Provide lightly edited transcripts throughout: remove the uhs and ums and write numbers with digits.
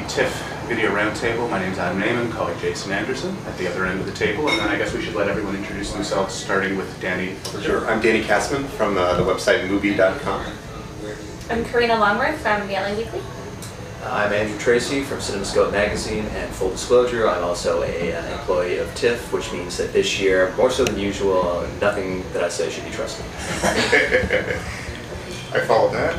the TIFF Video Roundtable. My name is Adam Nayman, colleague Jason Anderson at the other end of the table, and then I guess we should let everyone introduce themselves, starting with Danny. Sure. I'm Danny Kasman from the website movie.com. I'm Karina Longworth from the LA Weekly. I'm Andrew Tracy from CinemaScope Magazine, and full disclosure, I'm also an employee of TIFF, which means that this year, more so than usual, nothing that I say should be trusted. I followed that.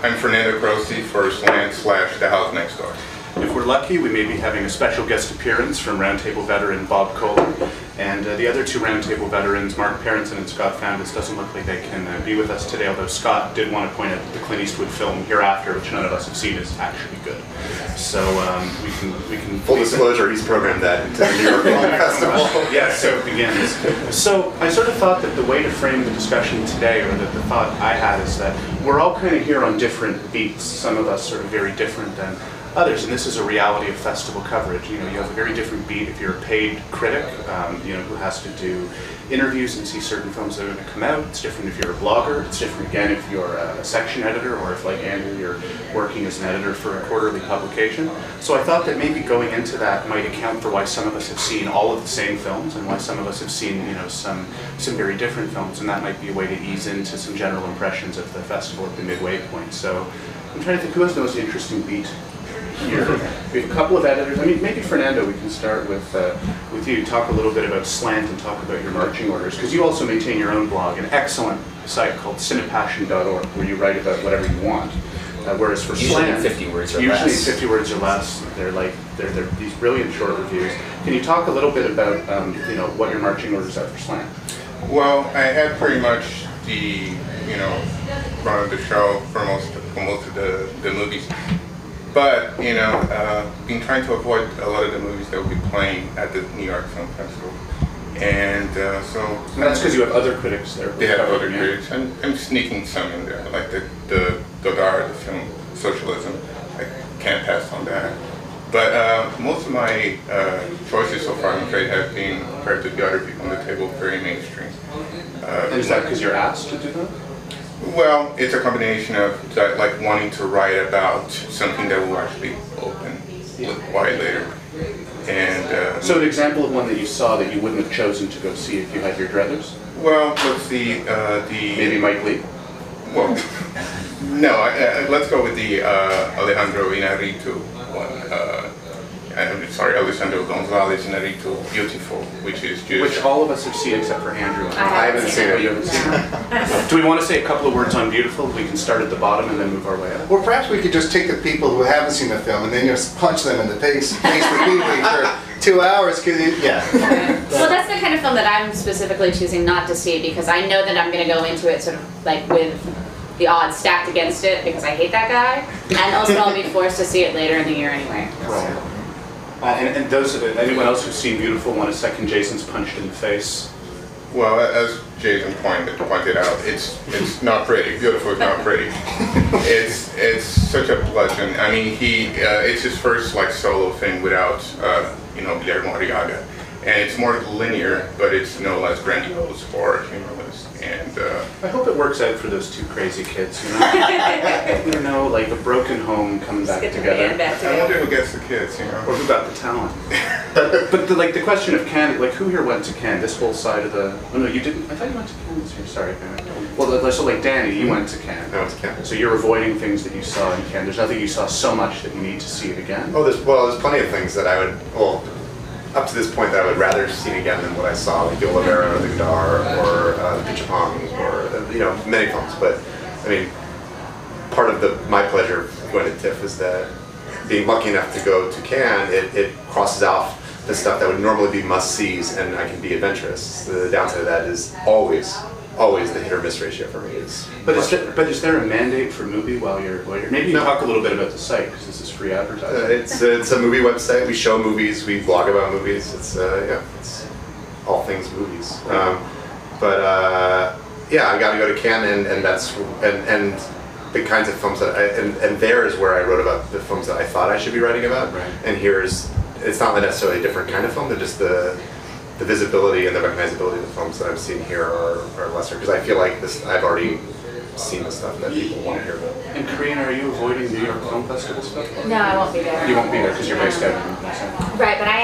I'm Fernando Croce for Slant / The House Next Door. If we're lucky, we may be having a special guest appearance from Roundtable veteran Bob Koehler, and the other two Roundtable veterans, Mark Parenson and Scott Foundas, doesn't look like they can be with us today, although Scott did want to point out that the Clint Eastwood film Hereafter, which none of us have seen, is actually good. So we can Full disclosure, he's programmed that into the New York Film Festival. Yeah, so it begins. So I sort of thought that the way to frame the discussion today, or the thought I had, is that we're all kind of here on different beats, some of us sort of very different than others, and this is a reality of festival coverage. You know, you have a very different beat if you're a paid critic, you know, who has to do interviews and see certain films that are going to come out. It's different if you're a blogger. It's different again if you're a section editor, or if, like Andrew, you're working as an editor for a quarterly publication. So I thought that maybe going into that might account for why some of us have seen all of the same films, and why some of us have seen, you know, some very different films, and that might be a way to ease into some general impressions of the festival at the midway point. So I'm trying to think, who has the most interesting beat here? We have a couple of editors. I mean, maybe Fernando, we can start with you. Talk a little bit about Slant and talk about your marching orders, because you also maintain your own blog, an excellent site called cinepassion.org, where you write about whatever you want. Whereas for Slant, 50 words or less. Usually 50 words or less. They're these brilliant short reviews. Can you talk a little bit about you know, what your marching orders are for Slant? Well, I had pretty much the run of the show for most of the movies. But, you know, been trying to avoid a lot of the movies that will be playing at the New York Film Festival. And so... And that's because you have other critics there. They have other critics, and I'm sneaking some in there, like the Godard, the film Socialism. I can't pass on that. But most of my choices so far, I'm afraid, have been, compared to the other people on the table, very mainstream. And is that because you're asked to do that? Well, it's a combination of like wanting to write about something that will actually open wide later. And so an example of one that you saw that you wouldn't have chosen to go see if you had your druthers? Well, let's see, maybe Mike Lee? Well, no, let's go with the Alejandro Inarritu one. I'm sorry, Alessandro Gonzalez Inarritu, Biutiful, which is just... Which all of us have seen except for Andrew. I haven't seen it. You haven't seen it? Do we want to say a couple of words on Biutiful? We can start at the bottom and then move our way up. Well, perhaps we could just take the people who haven't seen the film and then just punch them in the face repeatedly for 2 hours, because yeah. Well, that's the kind of film that I'm specifically choosing not to see, because I know that I'm going to go into it sort of like with the odds stacked against it, because I hate that guy, and also I'll be forced to see it later in the year anyway. Right. And those, anyone else who's seen Biutiful want a second Jason's punched in the face? Well, as Jason pointed out, it's not pretty. Biutiful is not pretty. It's such a bludgeon. I mean, it's his first like solo thing without Guillermo Arriaga, and it's more linear, but it's no less grandiose or humorless. And I hope it works out for those two crazy kids. You know, you know, like a broken home coming back together. I wonder who gets the kids, you know, or who got the talent. But the question of Cannes, like who here went to Cannes? This whole side of the. Oh no, you didn't. I thought you went to Cannes this year. Sorry. Well, so like Danny, you went to Cannes. I went to Cannes. So you're avoiding things that you saw in Cannes. There's nothing you saw so much that you need to see it again. Oh, there's plenty of things that I would, well, up to this point that I would rather see again than what I saw, like Koehler of Variety, or the Godard, or the Biutiful, or you know, many films. But I mean, part of my pleasure going to TIFF is that being lucky enough to go to Cannes, it crosses off the stuff that would normally be must-sees, and I can be adventurous. The downside of that is always the hit or miss ratio for me is. But is there a mandate for movie while you're maybe you talk a little bit about the site, because this is free advertising. It's a movie website. We show movies. We blog about movies. It's it's all things movies. Yeah, I got to go to Cannes, and that's and the kinds of films that and there is where I wrote about the films that I thought I should be writing about. Right. And it's not necessarily a different kind of film, but just the visibility and the recognizability of the films that I've seen here are lesser, because I feel like I've already seen the stuff that people want to hear about. And Karina, are you avoiding New York Film Festival stuff? No, I won't be there. You won't be there because you're based out in Right, but I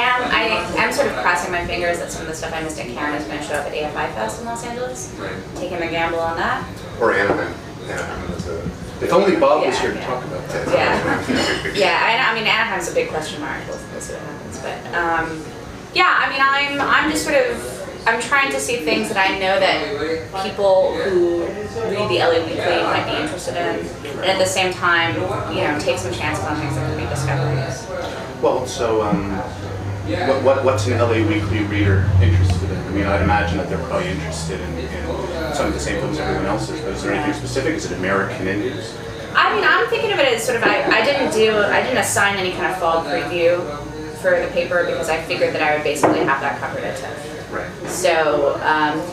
am sort of crossing my fingers that some of the stuff I missed at Karen is going to show up at AFI Fest in Los Angeles. Right. Taking a gamble on that. Or Anaheim. Anaheim is a... If only Bob was here to talk about that. Yeah. Yeah, I mean, Anaheim's a big question mark. We'll see what happens. But, yeah, I mean, I'm just sort of... I'm trying to see things that I know that people who read the LA Weekly might be interested in, and at the same time, you know, take some chances on things that could be discoveries. Well, so what's an LA Weekly reader interested in? I mean, I'd imagine that they're probably interested in some of the same films everyone else is, but is there anything specific? Is it American Indies? I mean, I'm thinking of it as sort of, I didn't assign any kind of fall preview for the paper because I figured that I would basically have that covered at TIFF. Right. So,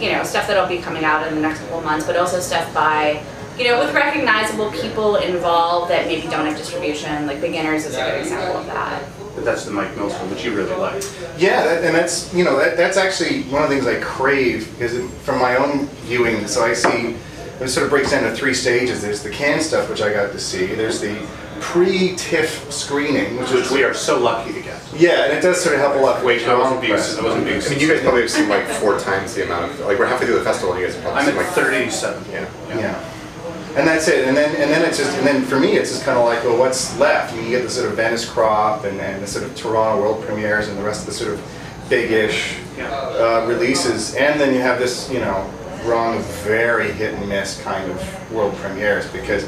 you know, stuff that'll be coming out in the next couple of months, but also stuff by, you know, with recognizable people involved that maybe don't have distribution, like Beginners is a good example of that. But that's the Mike Mills film, which you really like. Yeah, and that's, you know, that's actually one of the things I crave, because from my own viewing, so I see, it sort of breaks down into 3 stages. There's the Cannes stuff, which I got to see. There's the pre-TIFF screening, which we are so lucky to get. Yeah, and it does sort of help a lot. Wait, I wasn't being I mean, you guys probably have seen like 4 times the amount of, like we're halfway through the festival and you guys have probably I'm seen at like 37. Yeah. And that's it. And then it's just, and then for me, it's just kind of like, well, what's left? I mean, you get the sort of Venice crop and the sort of Toronto world premieres and the rest of the sort of big-ish releases. And then you have this, you know, rung of very hit and miss kind of world premieres because,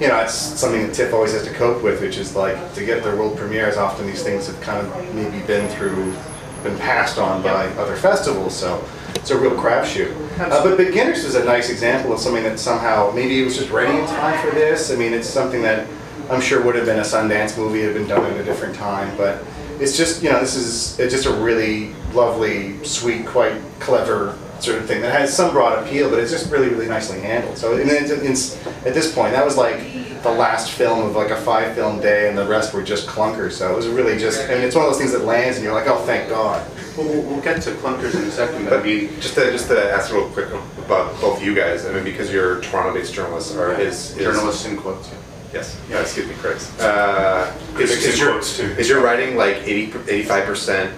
you know, it's something that TIFF always has to cope with, which is like, to get their world premieres, often these things have kind of maybe been passed on by other festivals, so it's a real crapshoot. But Beginners is a nice example of something that somehow, maybe it was just ready in time for this. I mean, it's something that I'm sure would have been a Sundance movie, had been done at a different time, but it's just, you know, this is just a really lovely, sweet, quite clever sort of thing that has some broad appeal, but it's just really, really nicely handled. So and at this point, that was like the last film of like a 5-film day, and the rest were just clunkers. So it was really just, I mean, it's one of those things that lands, and you're like, oh, thank God. Well, we'll get to clunkers in a second, but I mean, just to ask real quick about both of you guys. I mean, because you're Toronto-based journalists, or is journalists in quotes. Yes. Excuse me, critics. Is your writing like 85%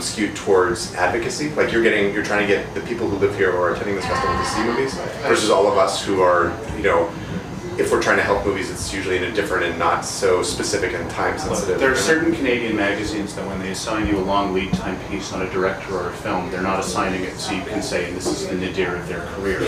skewed towards advocacy? Like you're trying to get the people who live here or are attending this festival to see movies, versus all of us who are, you know, if we're trying to help movies, it's usually in a different and not so specific and time sensitive. There are certain Canadian magazines that when they assign you a long lead time piece on a director or a film, they're not assigning it so you can say this is the nadir of their career.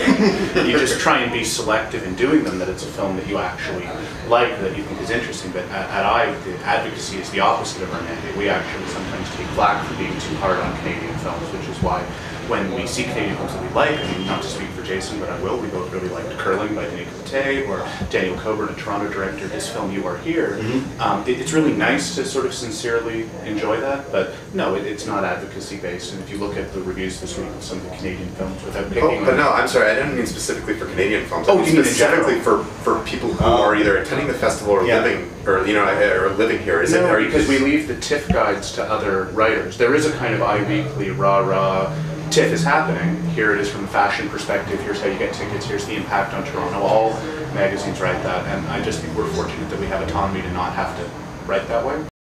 You just try and be selective in doing them, that it's a film that you actually like, that you think is interesting. But at I, the advocacy is the opposite of our mandate. We actually sometimes take flack for being too hard on Canadian films, which is why when we see Canadian films that we like, I mean, not to speak for Jason, but I will, we both really liked Curling by Denis Coté, or Daniel Coburn, a Toronto director, his film You Are Here. It's really nice to sort of sincerely enjoy that, but no, it's not advocacy based. And if you look at the reviews this week of some of the Canadian films, without picking but no, I'm sorry, I didn't mean specifically for Canadian films. I mean specifically for people who are either attending the festival or living, or, you know, or living here. Because we leave the TIFF guides to other writers. There is a kind of I-weekly, rah-rah, TIFF is happening. Here it is from a fashion perspective. Here's how you get tickets. Here's the impact on Toronto. All magazines write that, and I just think we're fortunate that we have autonomy to not have to write that way.